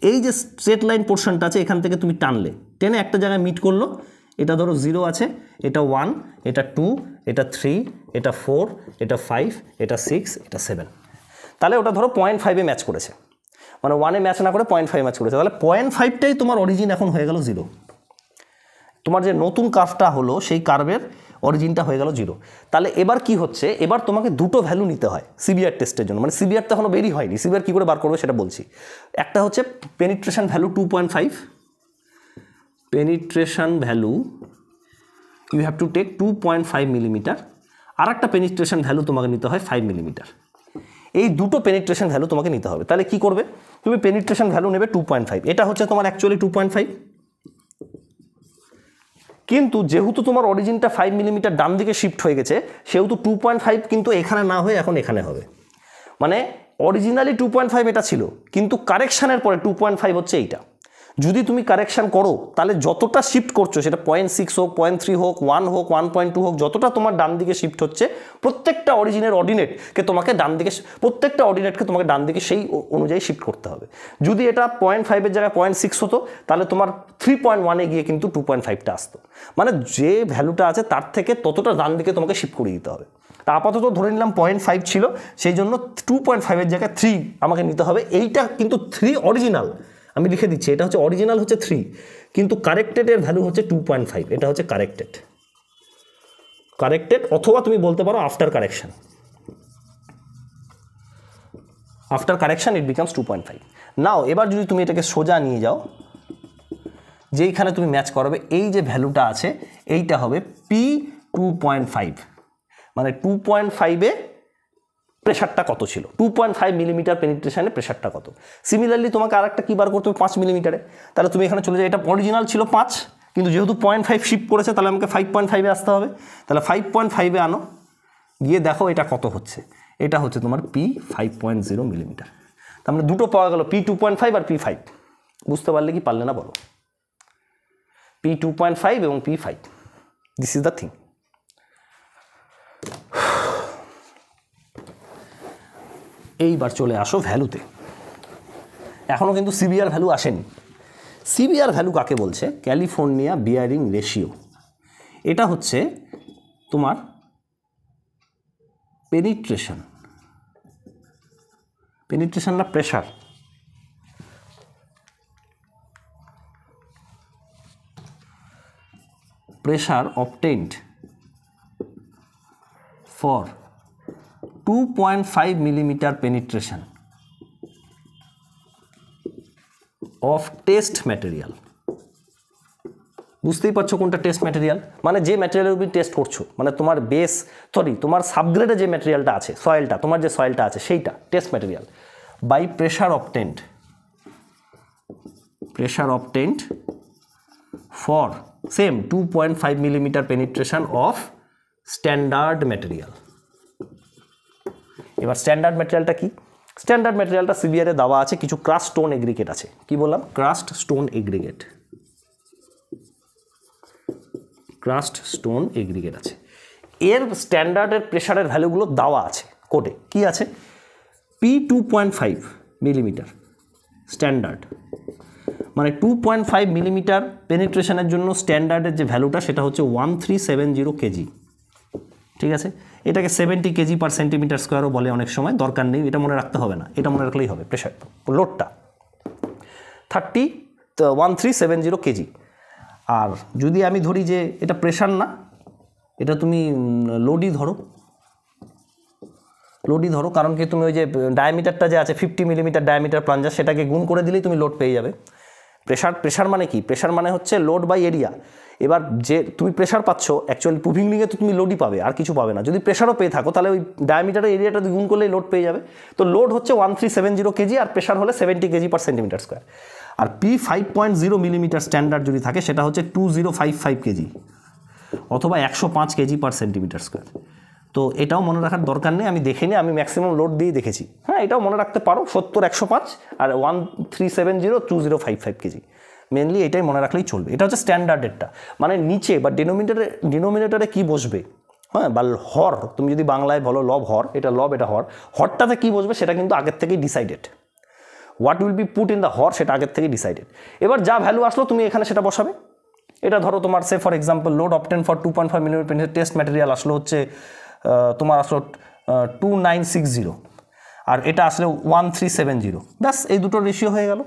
এই যে স্ট্রেট লাইন পোর্শনটা আছে এখান থেকে তুমি টেনে একটা জায়গায় মিট করলো। এটা ধরো 0 আছে, এটা 1, এটা 2, এটা 3, এটা 4, এটা 5, এটা 6, এটা 7। তাহলে ওটা ধরো 0.5-এ ম্যাচ করেছে, মানে 1-এ ম্যাচ না করে 0.5 ম্যাচ করেছে। তাহলে 0.5টাই তোমার অরিজিন এখন হয়ে গেল 0। তোমার যে নতুন কার্ভটা হলো সেই কার্ভের অরিজিনটা হয়ে গেল 0। তাহলে এবার কি হচ্ছে, এবার তোমাকে দুটো ভ্যালু নিতে হয় সিবিআর টেস্টের জন্য। মানে সিবিআর তো এখনো বেরি হয়নি, সিবিআর কী করে বার করবে সেটা বলছি। একটা হচ্ছে penetration value 2.5, penetration value you have to take 2.5 millimetre, আর একটা পেনিট্রেশন ভ্যালু তোমাকে নিতে হয় 5 মিলিমিটার। এই দুটো পেনিট্রেশন ভ্যালু তোমাকে নিতে হবে। তাহলে কি করবে, তুমি পেনিট্রেশন ভ্যালু নেবে 2.5, এটা হচ্ছে তোমার অ্যাকচুয়ালি 2.5, কিন্তু যেহেতু তোমার অরিজিনটা 5 মিলিমিটার ডান দিকে শিফট হয়ে গেছে সেহেতু 2.5 কিন্তু এখানে না হয়ে এখন এখানে হবে। মানে অরিজিনালি 2.5 এটা ছিল, কিন্তু কারেকশানের পরে 2.5 হচ্ছে এইটা। যদি তুমি কারেকশান করো তাহলে যতটা শিফট করছো, সেটা 0.6 হোক, 0.3 হোক, 1 হোক, 1.2 হোক, যতটা তোমার ডান দিকে শিফট হচ্ছে প্রত্যেকটা অর্ডিনেটকে তোমাকে ডান দিকে সেই অনুযায়ী শিফট করতে হবে। যদি এটা 0.5-এর জায়গায় 0.6 হতো তাহলে তোমার 3.1-এ গিয়ে কিন্তু 2.5টা আসতো। মানে যে ভ্যালুটা আছে তার থেকে ততটা ডান দিকে তোমাকে শিফট করে দিতে হবে। তা আপাতত ধরে নিলাম 0.5 ছিল, সেই জন্য 2.5-এর জায়গায় 3 আমাকে নিতে হবে। এইটা কিন্তু 3 অরিজিনাল, আমি লিখে দিচ্ছি, এটা হচ্ছে অরিজিনাল হচ্ছে 3, কিন্তু কারেক্টেডের ভ্যালু হচ্ছে 2.5। এটা হচ্ছে কারেক্টেড, অথবা তুমি বলতে পারো আফটার কারেকশন ইট বিকামস 2.5। নাও এবার যদি তুমি এটাকে সোজা নিয়ে যাও, যেইখানে তুমি ম্যাচ করাবে এই যে ভ্যালুটা আছে এইটা হবে P2.5, মানে 2.5-এ প্রেশারটা কত ছিল, 2.5 মিলিমিটার পেনিট্রেশনে প্রেশারটা কত। সিমিলারলি তোমাকে আর একটা কী বার করতে হবে 5 মিলিমিটারে। তাহলে তুমি এখানে চলে যাও, এটা অরিজিনাল ছিল 5, কিন্তু যেহেতু 0.5 শিফট করেছে তাহলে আমাকে 5.5-এ আসতে হবে। তাহলে 5.5-এ আনো, গিয়ে দেখো এটা কত হচ্ছে, এটা হচ্ছে তোমার P5.0 মিলিমিটার। তার মানে দুটো পাওয়া গেল, P2.5 আর P5। বুঝতে পারলে কি পারলে না বলো? P2.5 এবং P5, this is the thing. এইবার চলে আসো ভ্যালুতে। এখনও কিন্তু সিবিআর ভ্যালু আসেনি। সিবিআর ভ্যালু কাকে বলছে? California bearing ratio. এটা হচ্ছে তোমার পেনিট্রেশন না pressure, obtained for 2.5 millimeter penetration of test material। বুঝতেই পারছো কোনটা টেস্ট ম্যাটেরিয়াল, মানে যে ম্যাটেরিয়ালের উপর টেস্ট করছো, মানে তোমার তোমার সাবগ্রেডে যে ম্যাটেরিয়ালটা আছে, তোমার যে সয়েলটা আছে সেইটা test material. By pressure obtained for same 2.5 millimetre penetration of standard material. এবার স্ট্যান্ডার্ড ম্যাটেরিয়ালটা কি? স্ট্যান্ডার্ড ম্যাটেরিয়ালটা সিবিআরে দেওয়া আছে, কিছু ক্রাস্ট স্টোন এগ্রিগেট আছে। কি বললাম? ক্রাস্ট স্টোন এগ্রিগেট আছে। এর স্ট্যান্ডার্ডের প্রেশারের ভ্যালুগুলো দেওয়া আছে কোডে। কি আছে? P2.5 মিলিমিটার স্ট্যান্ডার্ড, মানে 2.5 মিলিমিটার পেনিট্রেশনের জন্য স্ট্যান্ডার্ডের যে ভ্যালুটা সেটা হচ্ছে 1370 কেজি। ঠিক আছে, এটাকে 70 কেজি পার সেন্টিমিটার স্কোয়ারও বলে অনেক সময়, দরকার নেই, এটা মনে রাখতে হবে না, এটা মনে রাখলেই হবে। Pressure লোডটা 1370 KG. আর যদি আমি ধরি যে এটা প্রেশার না, এটা তুমি লোডই ধরো, কারণ কি তুমি ওই যে ডায়ামিটারটা যে আছে 50 মিলিমিটার ডায়ামিটার প্লাঞ্জার, সেটাকে গুণ করে দিলেই তুমি লোড পেয়ে যাবে। প্রেশার মানে কি? প্রেশার মানে হচ্ছে লোড বাই এরিয়া। এবার যে তুমি প্রেশার পাচ্ছ, অ্যাকচুয়ালি প্রুভিং লিঙ্কে তো তুমি লোডই পাবে, আর কিছু পাবে না। যদি প্রেশারও পেয়ে থাকো তাহলে ওই ডায়ামিটারের এরিয়াটা গুণ করলেই লোড পেয়ে যাবে। তো লোড হচ্ছে 1370 কেজি, আর প্রেশার হলে 70 কেজি পার সেন্টিমিটার স্কোয়ার। আর পি 5.0 মিলিমিটার স্ট্যান্ডার্ড যদি থাকে সেটা হচ্ছে 2055 কেজি অথবা 105 কেজি পার সেন্টিমিটার স্কোয়ার। তো এটাও মনে রাখার দরকার নেই, আমি দেখিনি, আমি ম্যাক্সিমাম লোড দিয়েই দেখেছি। হ্যাঁ, এটাও মনে রাখতে পারো, 70 105 আর 1370 2055 কেজি। মেনলি এটাই মনে রাখলেই চলবে। এটা হচ্ছে স্ট্যান্ডার্ডেরটা, মানে নিচে বা ডিনোমিনেটরে কি বসবে, হ্যাঁ, বা হর, তুমি যদি বাংলায় বলো লব হর, এটা লব এটা হর, হরটাতে কি বসবে সেটা কিন্তু আগের থেকেই decided. What will be put in the হর সেটা আগের থেকেই ডিসাইডেড। এবার যা ভ্যালু আসলো তুমি এখানে সেটা বসাবে। এটা ধরো তোমার say for example load obtain for 2.5 millimetre test material আসলো হচ্ছে তোমার আসলো 2960, আর এটা আসলে 1370। ব্যাস, এই দুটোর রেশিও হয়ে গেল,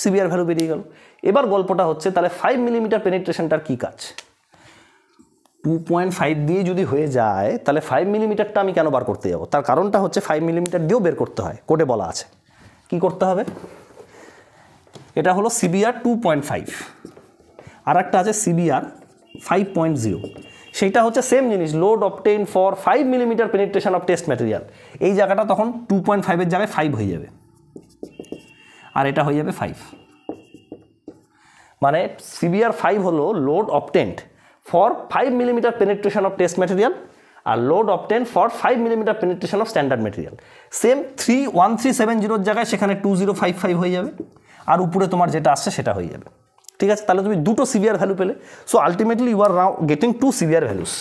সিবিআর ভ্যালু বেরিয়ে গেল। এবার গল্পটা হচ্ছে তাহলে 5 মিলিমিটার পেনিট্রেশনটার কী কাজ? 2.5 দিয়ে যদি হয়ে যায় তাহলে 5 মিলিমিটারটা আমি কেন বার করতে যাব? তার কারণটা হচ্ছে 5 মিলিমিটার দিয়েও বের করতে হয়, কোডে বলা আছে। কি করতে হবে? এটা হলো সিবিআর 2.5, আর একটা আছে সিবিআর 5.0। সেইটা হচ্ছে সেম জিনিস, load obtain for 5 millimetre penetration of test material. এই জায়গাটা তখন 2.5-এর জায়গায় 5 হয়ে যাবে, আর এটা হয়ে যাবে 5। মানে সিবিআর 5 হলো load obtained for 5 millimetre penetration of test material, আর load obtain for 5 millimetre penetration of standard material. Same 1370-র জায়গায় সেখানে 2055 হয়ে যাবে, আর উপরে তোমার যেটা আসছে সেটা হয়ে যাবে। ঠিক আছে, তাহলে তুমি দুটো সিভিয়ার ভ্যালু পেলে। So ultimately you are now getting 2 severe values.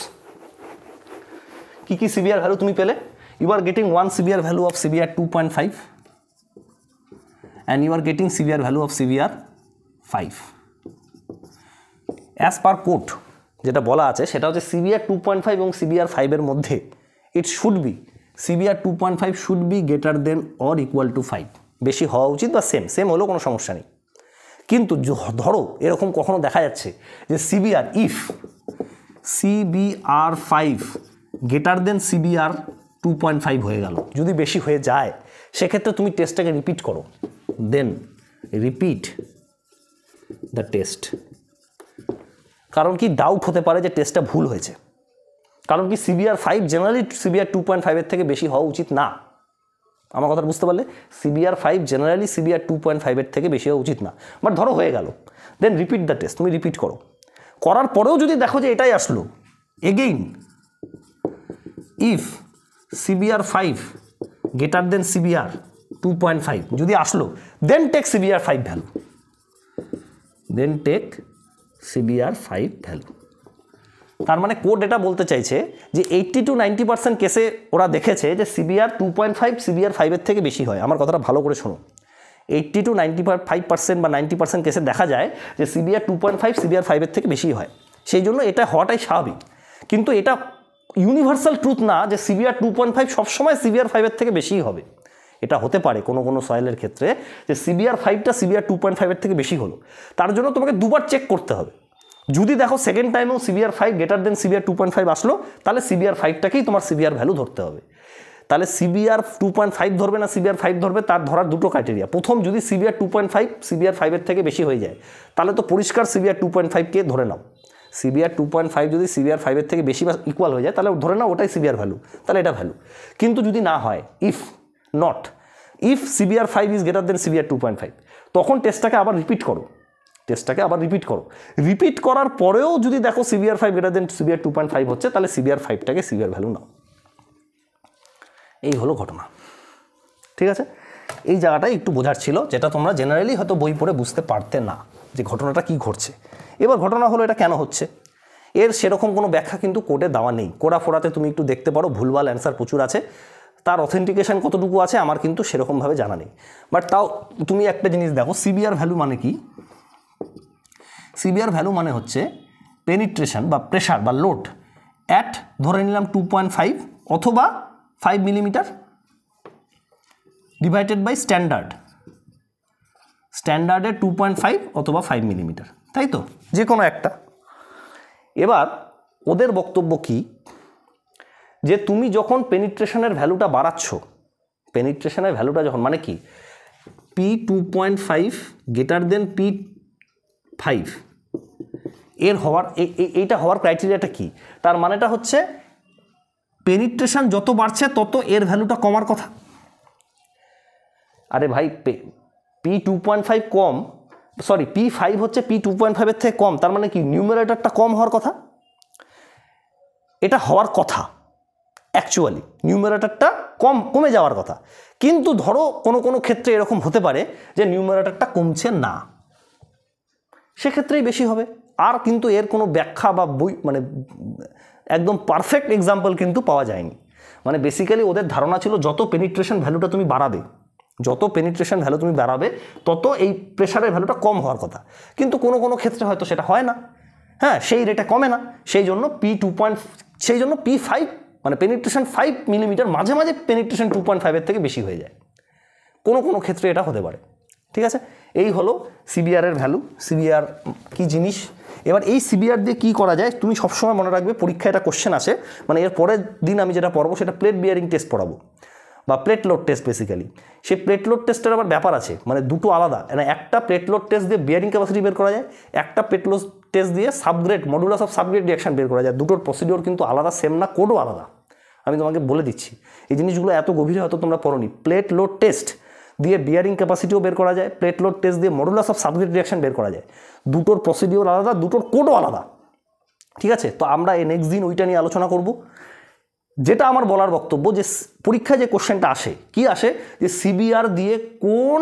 কি কি সিভিয়ার ভ্যালু তুমি পেলে? You are getting 1 severe value of severe 2.5 and you are getting severe value of severe 5. as per code যেটা বলা আছে সেটা হচ্ছে সিভিআর 2.5 এবং সিভিআর 5-এর মধ্যে it should be CBR 2.5 should be greater than or equal to 5। বেশি হওয়া উচিত বা সেম হলেও কোনো সমস্যা নেই। কিন্তু ধরো এরকম কখনো দেখা যাচ্ছে যে CBR if CBR 5 greater than CBR 2.5 হয়ে গেল, যদি বেশি হয়ে যায় সেক্ষেত্রে তুমি টেস্টটাকে রিপিট করো, দেন রিপিট দ্য টেস্ট। কারণ কি ডাউট হতে পারে যে টেস্টটা ভুল হয়েছে, কারণ কি সিবিআর 5 জেনারেলি সিবিআর 2.5-এর থেকে বেশি হওয়া উচিত না। আমার কথা বুঝতে পারলে? সিবিআর 5 জেনারেলি সিবিআর 2.5-এর থেকে বেশি হওয়া উচিত না, বাট ধরো হয়ে গেল, দেন রিপিট দ্য টেস্ট। তুমি রিপিট করো, করার পরেও যদি দেখো যে এটাই আসলো, again if CBR 5 greater than CBR 2.5 যদি আসলো, then take CBR 5 value, then take CBR 5 value. তার মানে কোড এটা বলতে চাইছে যে 80 to 90% কেসে ওরা দেখেছে যে সিবিআর 2.5 সিবিআর 5-এর থেকে বেশি হয়। আমার কথাটা ভালো করে শোনো, 80 to 95% বা 90% কেসে দেখা যায় যে সিবিআর 2.5 সিবিআর 5-এর থেকে বেশি হয়। সেই জন্য এটা হওয়াটাই স্বাভাবিক, কিন্তু এটা ইউনিভার্সাল ট্রুথ না যে সিবিআর 2.5 সবসময় সিবিআর 5-এর থেকে বেশিই হবে। এটা হতে পারে কোনো কোনো সয়েলের ক্ষেত্রে যে সিবিআর 5টা সিবিআর 2.5-এর থেকে বেশি হলো, তার জন্য তোমাকে দুবার চেক করতে হবে। যদি দেখো সেকেন্ড টাইমেও সিবিআর 5 গ্রেটার দেন সিবিআর 2.5 আসলো, তাহলে সিবিআর 5টাকেই তোমার সিবিআর ভ্যালু ধরতে হবে। তাহলে সিবিআর 2.5 ধরবে না সিবিআর 5 ধরবে, তার ধরার দুটো ক্রাইটেরিয়া। প্রথম, যদি সিবিআর 2.5 সিবিআর 5-এর থেকে বেশি হয়ে যায় তাহলে তো পরিষ্কার সিবিআর 2.5-কে ধরে নাও। সিবিআর 2.5 যদি সিবিআর 5-এর থেকে বেশি বা ইকুয়াল হয়ে যায় তাহলে ধরে নাও ওটাই সিবিআর ভ্যালু, তাহলে এটা ভ্যালু। কিন্তু যদি না হয়, if CBR 5 is greater than CBR 2.5, তখন টেস্টটাকে আবার রিপিট করো, রিপিট করার পরেও যদি দেখো সিবিআর 5 গ্রেটার দেন সিবিআর 2.5 হচ্ছে, তাহলে সিবিআর 5টাকে সিবিআর ভ্যালু নাও। এই হলো ঘটনা। ঠিক আছে, এই জায়গাটাই একটু বোঝার ছিল, যেটা তোমরা জেনারেলি হয়তো বই পড়ে বুঝতে পারতে না যে ঘটনাটা কি ঘটছে। এবার ঘটনা হলো এটা কেন হচ্ছে, এর সেরকম কোনো ব্যাখ্যা কিন্তু কোডে দেওয়া নেই। কোডা ফোড়াতে তুমি একটু দেখতে পারো, ভুলভাল অ্যান্সার প্রচুর আছে, তার অথেন্টিকেশন কতটুকু আছে আমার কিন্তু সেরকমভাবে জানা নেই। বাট তাও তুমি একটা জিনিস দেখো, সিবিআর ভ্যালু মানে কি? সিবিআর ভ্যালু মানে হচ্ছে পেনিট্রেশন বা প্রেশার বা লোড অ্যাট ধরে নিলাম 2.5 অথবা 5 মিলিমিটার ডিভাইডেড বাই স্ট্যান্ডার্ডের 2.5 অথবা 5 মিলিমিটার, তাই তো, যে কোনো একটা। এবার ওদের বক্তব্য কি, যে তুমি যখন পেনিট্রেশনের ভ্যালুটা বাড়াচ্ছ, পেনিট্রেশনের ভ্যালুটা যখন, মানে কি, P2.5 গ্রেটার দেন P5 এর হওয়ার এইটা হওয়ার ক্রাইটেরিয়াটা কি? তার মানেটা হচ্ছে পেনিট্রেশন যত বাড়ছে তত এর ভ্যালুটা কমার কথা। আরে ভাই P2.5 কম, সরি P5 হচ্ছে P2.5 থেকে কম, তার মানে কি নিউমারেটরটা কম হওয়ার কথা, এটা হওয়ার কথা অ্যাকচুয়ালি নিউমারেটরটা কমে যাওয়ার কথা। কিন্তু ধরো কোনো ক্ষেত্রে এরকম হতে পারে যে নিউমারেটরটা কমছে না, সেক্ষেত্রেই বেশি হবে। আর কিন্তু এর কোনো ব্যাখ্যা বা মানে একদম পারফেক্ট এক্সাম্পল কিন্তু পাওয়া যায়নি। মানে বেসিক্যালি ওদের ধারণা ছিল যত পেনিট্রেশন ভ্যালুটা তুমি বাড়াবে, তত এই প্রেশারের ভ্যালুটা কম হওয়ার কথা। কিন্তু কোনো ক্ষেত্রে হয়তো সেটা হয় না, হ্যাঁ, সেই রেটে কমে না, সেই জন্য P5 মানে পেনিট্রেশন 5 মিলিমিটার, মাঝে মাঝে পেনিট্রেশন 2.5 থেকে বেশি হয়ে যায়, কোনো ক্ষেত্রে এটা হতে পারে। ঠিক আছে, এই হলো সিবিআর এর ভ্যালু। সিবিআর কি জিনিস, এবার এই সিবিআর দিয়ে কী করা যায় তুমি সবসময় মনে রাখবে, পরীক্ষায় এটা কোশ্চেন আসে। মানে এর পরের দিন আমি যেটা পড়াবো সেটা প্লেট বিয়ারিং টেস্ট পড়াবো, বা প্লেট লোড টেস্ট বেসিক্যালি। সেই প্লেট লোড টেস্টের আবার ব্যাপার আছে, মানে দুটো আলাদা। মানে একটা প্লেট লোড টেস্ট দিয়ে বিয়ারিং ক্যাপাসিটি বের করা যায়, একটা প্লেট লোড টেস্ট দিয়ে মডুলাস অফ সাবগ্রেড রিঅ্যাকশন বের করা যায়। দুটোর প্রসিডিওর কিন্তু আলাদা, সেম না, কোডও আলাদা। আমি তোমাকে বলে দিচ্ছি, এই জিনিসগুলো এত গভীরে হয়তো তোমরা পড়োনি। প্লেট লোড টেস্ট দিয়ে বিয়ারিং ক্যাপাসিটিও বের করা যায়, প্লেট লোড টেস্ট দিয়ে মডুলাস অফ সাবগ্রেড রিঅ্যাকশন বের করা যায়। দুটোর প্রসিডিওর আলাদা, দুটোর কোডও আলাদা। ঠিক আছে, তো আমরা এই নেক্সট দিন ওইটা নিয়ে আলোচনা করব। যেটা আমার বলার বক্তব্য, যে পরীক্ষায় যে কোশ্চেনটা আসে, কি আসে, যে সিবিআর দিয়ে কোন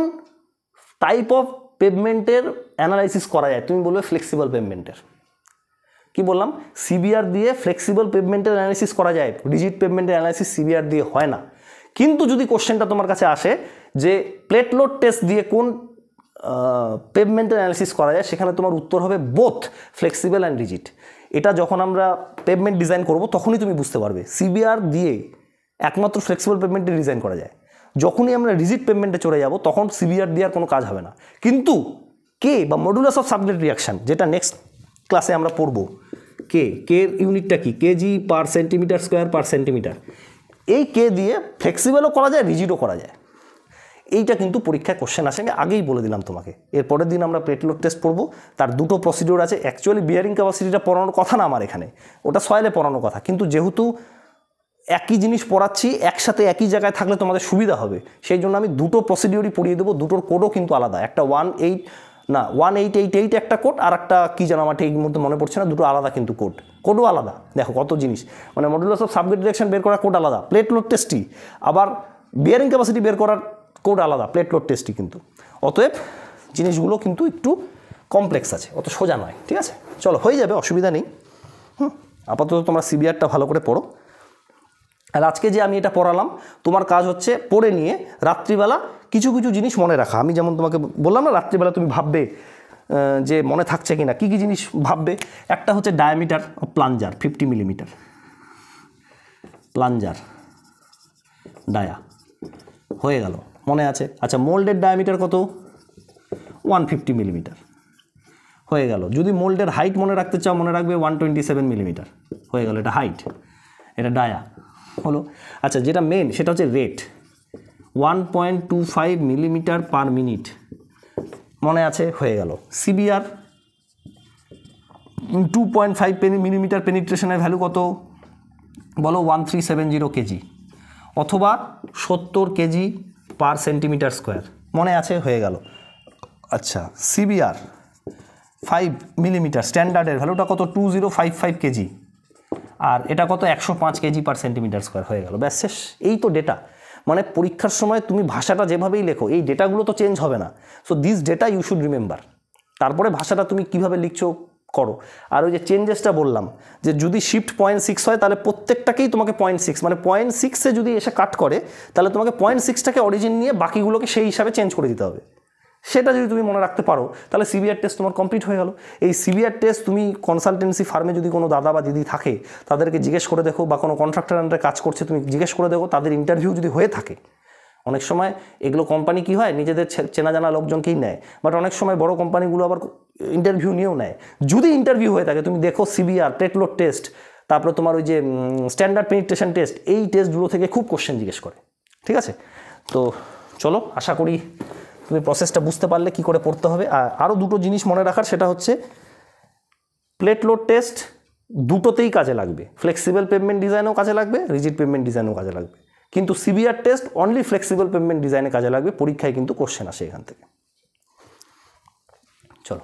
টাইপ অফ পেভমেন্টের অ্যানালাইসিস করা যায়। তুমি বলবে ফ্লেক্সিবল পেভমেন্টের। কি বললাম? সিবিআর দিয়ে ফ্লেক্সিবল পেভমেন্টের অ্যানালাইসিস করা যায়, রিজিড পেভমেন্টের অ্যানালাইসিস সিবিআর দিয়ে হয় না। কিন্তু যদি কোশ্চেনটা তোমার কাছে আসে যে প্লেট লোড টেস্ট দিয়ে কোন পেভমেন্টের অ্যানালাইসিস করা যায়, সেখানে তোমার উত্তর হবে বোথ ফ্লেক্সিবল অ্যান্ড রিজিড। এটা যখন আমরা পেভমেন্ট ডিজাইন করব তখনই তুমি বুঝতে পারবে সিবিআর দিয়ে একমাত্র ফ্লেক্সিবল পেভমেন্টে ডিজাইন করা যায়। যখনই আমরা রিজিড পেভমেন্টে চলে যাব তখন সিবিআর দিয়ে আর কোনো কাজ হবে না। কিন্তু কে বা মডুলাস অফ সাবগ্রেড রিঅ্যাকশন, যেটা নেক্সট ক্লাসে আমরা পড়ব, কে এর ইউনিটটা কি, কেজি পার সেন্টিমিটার স্কোয়ার পার সেন্টিমিটার। এই কে দিয়ে ফ্লেক্সিবলও করা যায়, রিজিডও করা যায়। এইটা কিন্তু পরীক্ষায় কোশ্চেন আসে, আমি আগেই বলে দিলাম তোমাকে। এর পরের দিন আমরা প্লেট লোড টেস্ট পড়বো, তার দুটো প্রসিডিওর আছে। অ্যাকচুয়ালি বিয়ারিং ক্যাপাসিটিটা পড়ানোর কথা না আমার এখানে, ওটা সয়েলে পড়ানোর কথা। কিন্তু যেহেতু একই জিনিস পড়াচ্ছি, একসাথে একই জায়গায় থাকলে তোমাদের সুবিধা হবে, সেই জন্য আমি দুটো প্রসিডিওরই পড়িয়ে দেবো। দুটোর কোডও কিন্তু আলাদা, একটা 1888 একটা কোড, আর একটা কী যেন আমার ঠিক মধ্যে মনে পড়ছে না, দুটো আলাদা কিন্তু কোডও আলাদা। দেখো কত জিনিস, মানে মডুলাস অফ সাবগ্রেড রিঅ্যাকশন বের করার কোড আলাদা, প্লেট লোড টেস্টই, আবার বিয়ারিং ক্যাপাসিটি বের করার কোড আলাদা, প্লেট লোড টেস্টই কিন্তু। অতএব জিনিসগুলো কিন্তু একটু কমপ্লেক্স আছে, অত সোজা নয়। ঠিক আছে, চলো হয়ে যাবে, অসুবিধা নেই। আপাতত তোমরা সিবিআরটা ভালো করে পড়ো। আর আজকে যে আমি এটা পড়ালাম, তোমার কাজ হচ্ছে পড়ে নিয়ে রাত্রিবেলা কিছু জিনিস মনে রাখা। আমি যেমন তোমাকে বললাম না, রাত্রিবেলা তুমি ভাববে যে মনে থাকছে কিনা, কী জিনিস ভাববে। একটা হচ্ছে diameter of plunger 50 millimetre, plunger dia হয়ে গেল, মনে আছে। আচ্ছা, মোল্ডের ডায়ামিটার কত? 150 মিলিমিটার হয়ে গেল। যদি মোল্ডের হাইট মনে রাখতে চাও, মনে রাখবে 127 মিলিমিটার হয়ে গেল, এটা হাইট, এটা ডায়া হলো। আচ্ছা, যেটা মেন সেটা হচ্ছে রেট, 1.25 মিলিমিটার পার মিনিট, মনে আছে, হয়ে গেল। সিবিআর 2.5 মিলিমিটার পেনিট্রেশনের ভ্যালু কত বলো? 1370 কেজি, অথবা 70 কেজি পার সেন্টিমিটার স্কোয়ার, মনে আছে, হয়ে গেল। আচ্ছা, সিবিআর 5 মিলিমিটার স্ট্যান্ডার্ডের ভ্যালুটা কত? 2055 কেজি, আর এটা কত? 105 কেজি পার সেন্টিমিটার স্কোয়ার, হয়ে গেল, ব্যাস শেষ। এই তো ডেটা। মানে পরীক্ষার সময় তুমি ভাষাটা যেভাবেই লেখো, এই ডেটাগুলো তো চেঞ্জ হবে না। So this data you should remember. তারপরে ভাষাটা তুমি কিভাবে লিখছো করো। আর ওই যে চেঞ্জেসটা বললাম, যে যদি শিফট 0.6 হয় তাহলে প্রত্যেকটাকেই তোমাকে 0.6, মানে 0.6-এ যদি এসে কাট করে তাহলে তোমাকে 0.6টাকে অরিজিন নিয়ে বাকিগুলোকে সেই হিসাবে চেঞ্জ করে দিতে হবে। সেটা যদি তুমি মনে রাখতে পারো তাহলে সিবিআর টেস্ট তোমার কমপ্লিট হয়ে গেল। এই সিবিআর টেস্ট তুমি কনসালটেন্সি ফার্মে যদি কোনো দাদা বা দিদি থাকে তাদেরকে জিজ্ঞেস করে দেখো, বা কোনো কন্ট্রাক্টর আন্ডারে কাজ করছে তুমি জিজ্ঞেস করে দেখো, তাদের ইন্টারভিউ যদি হয়ে থাকে। অনেক সময় এগুলো কোম্পানি কি হয়, নিজেদের চেনা জানা লোকজনকেই নেয়, বাট অনেক সময় বড় কোম্পানিগুলো আবার ইন্টারভিউ নিয়েও নেয়। যদি ইন্টারভিউ হয়ে থাকে তুমি দেখো সিবিআর, প্লেট লোড টেস্ট, তারপরে তোমার ওই যে স্ট্যান্ডার্ড পেনিট্রেশন টেস্ট, এই টেস্টগুলো থেকে খুব কোশ্চেন জিজ্ঞেস করে। ঠিক আছে, তো চলো, আশা করি তুমি প্রসেসটা বুঝতে পারলে কি করে পড়তে হবে। আর আরও দুটো জিনিস মনে রাখার, সেটা হচ্ছে প্লেট লোড টেস্ট দুটোতেই কাজে লাগবে, ফ্লেক্সিবল পেমেন্ট ডিজাইনেও কাজে লাগবে, রিজিড পেমেন্ট ডিজাইনেও কাজে লাগবে, কিন্তু CBR test only flexible payment ডিজাইনে কাজে লাগবে, পরীক্ষায় কিন্তু কোশ্চেন আসে এখান থেকে। চলো।